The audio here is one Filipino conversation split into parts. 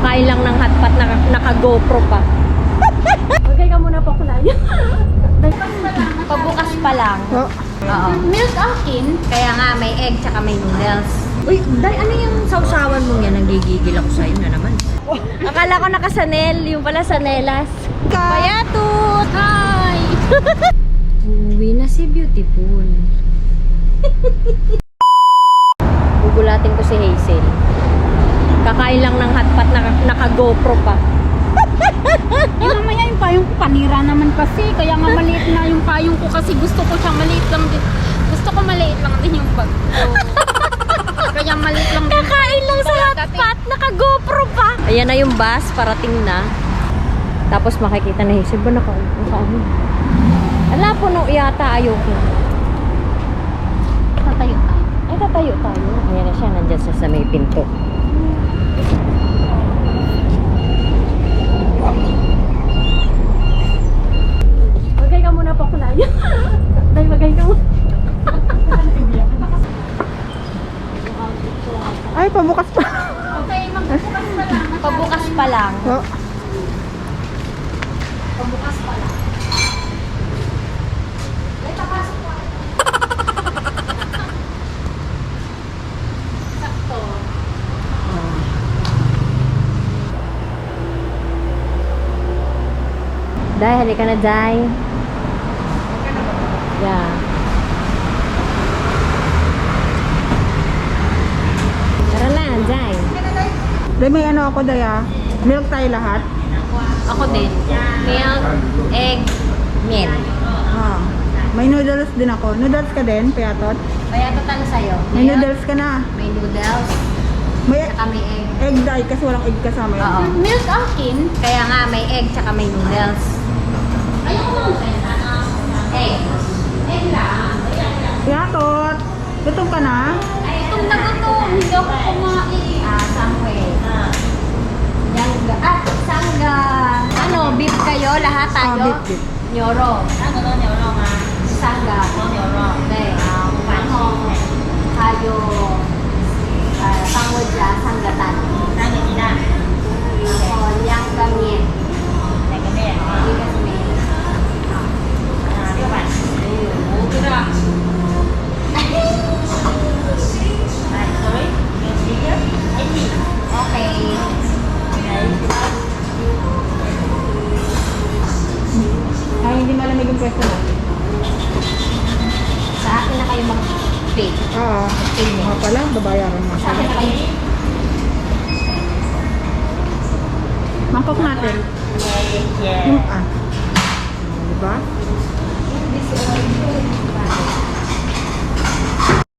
Kakain lang ng hotpot na naka-GoPro pa. Okay ka muna pa kunayan. Pabukas pa lang. Oh. Oo. Milk akin. Kaya nga may egg tsaka may noodles. Uy, Day, ano yung sausawan mo yan? Nanggigigil ako sa'yo na naman. Akala ko nakasanel, yung pala sanelas. Payatut! Hi! Uwi na si Beautiful. Gugulatin ko si Hazel. Kakain lang ng hotpot na naka-GoPro pa. Mamaya yung payong ko panira naman kasi. Kaya nga maliit na yung payong ko kasi gusto ko siyang maliit lang din. Gusto ko maliit lang din yung bag ko. Kaya maliit lang din. Kakain lang sa hotpot, naka-GoPro pa. Ayan na yung bus, parating na. Tapos makikita na Hazel ba naka-ano? Ala po no, yata ayoko. Tatayo tayo. Ay, tatayo tayo. Ayan na siya, nandyan siya sa may pinto. Magay ka muna pa kunayan. Dahil magay ka muna. Ay, pabukas pa. Okay, magbukas pa lang. Pabukas pa lang. Oh. Pabukas pa lang. Ay, tapasok ko. Sakto. Day, halika na, Day. Yeah. Tara na, Day. Dahil may ano ako, Daya. Milk tayo lahat. Ako din. Milk, egg, miel. Ah. May noodles din ako. Noodles ka din, Payatot? Kaya ito talo sa'yo. May Milk, noodles ka na. may noodles, May saka may egg. egg dye kasi walang egg kasama yun. Oo. Milk akin. Kaya nga may egg tsaka may noodles. Ayaw ko lang. Egg. Egg lang. Payatot! Gutom ka na? Itong nagutom. Hindi ako kumain. Sangwe. Yangga. Sangga. Ano, beef kayo? Lahat tayo? Beef. Nyoro. Sangga. Okay. Panhong. Kayo. Pangwadya. Sanggatan. Ako, yangga miet. Ikas miet. Okay. Ay, hindi malamig yung pwesto na. Sa akin na kayo mag-pay. Oo. Mga pala, babayaran mo. Sa akin na kayo. Mangkok natin. Yung diba?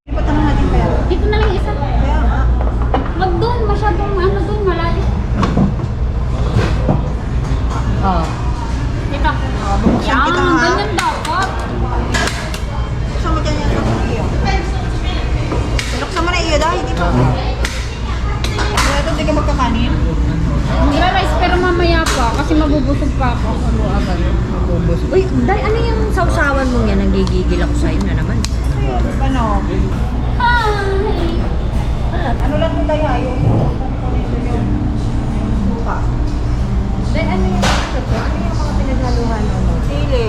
Lipat na natin kaya. Dito na lang isa. Kaya nga. Wag doon. Masyadong ano doon. Malalim. Oh. Dito. Bubuksan Yan. kita ha. Ganyan dapat. Buksan mo dyan yan sa iyo. Buksan mo na iyo dahil hindi pa. Kaya ito, hindi ka magkakanin. Magla-rice pero mamaya pa. Kasi mabubusog pa ako. Ano agad. Mabubusog. Uy, Day, ano yung sausawan mo yan? Nanggigigil ako sa'yo na naman. Ano? Hi! Ano lang ito tayo? Yung suka. Day, ano yung mga pinaghaluhan mo? Sili.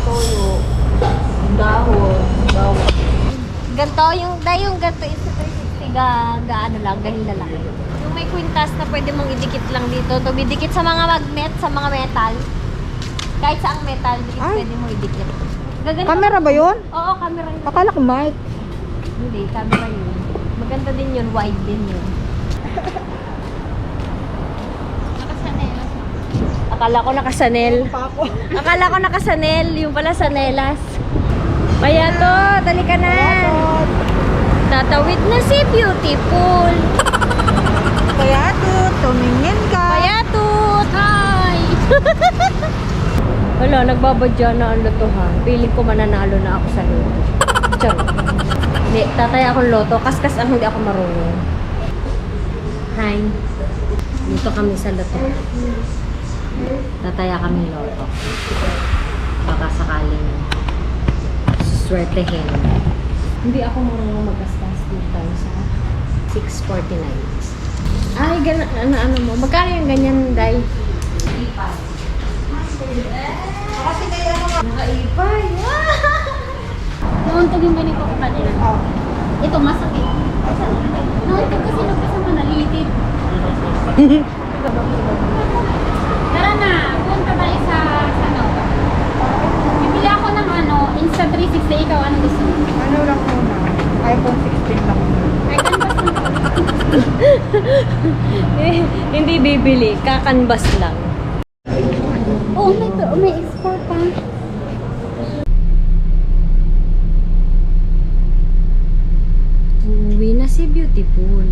Toyo. Dahon. Bawang. Ganto, yung Day, yung ganto is 360 ano lang, dahil na lang. Yung may kwintas na pwede mong idikit lang dito. To didikit sa mga magnet, sa mga metal. Kahit saang metal, Ay. pwede mo idikit. Gaganto. Kamera ba yun? Oo, camera yun. Akala ko mic. Hindi, camera yun. Maganda din yun, wide din yun. Nakasanelas. Akala ko nakasanel. Papo. Akala ko nakasanel, yung pala sanelas. Kaya to, dali ka na. Tatawid na si Beautiful. Kaya to, tumingin ka. Kaya tut. Hi! Wala, nagbabadya na ang lotohan. Piling ko mananalo na ako sa loto. Charot. Hindi, tataya akong loto. Kaskas ang hindi ako marunong. Hi. Dito kami sa loto. Tataya kami loto. Baka sakaling swertehin. Hindi ako marunong magkaskas dito sa 649. Ay, ano mo. Magkano yung ganyan, Day? Kasi kaya ano, Nakaipay. Nauntog yung ganito ko kanina. oh. Ito, masakit. Nauntog kasi nagkasama nalitid. Tara na, punta tayo sa ano. Bibili ako ng ano, Insta360. Ikaw, ano gusto mo? Ano lang muna? iPhone 16 lang muna. Ay, canvas mo. Hindi bibili. Kakanbas lang. Oh, may export pa. Uwi na si Beautiful.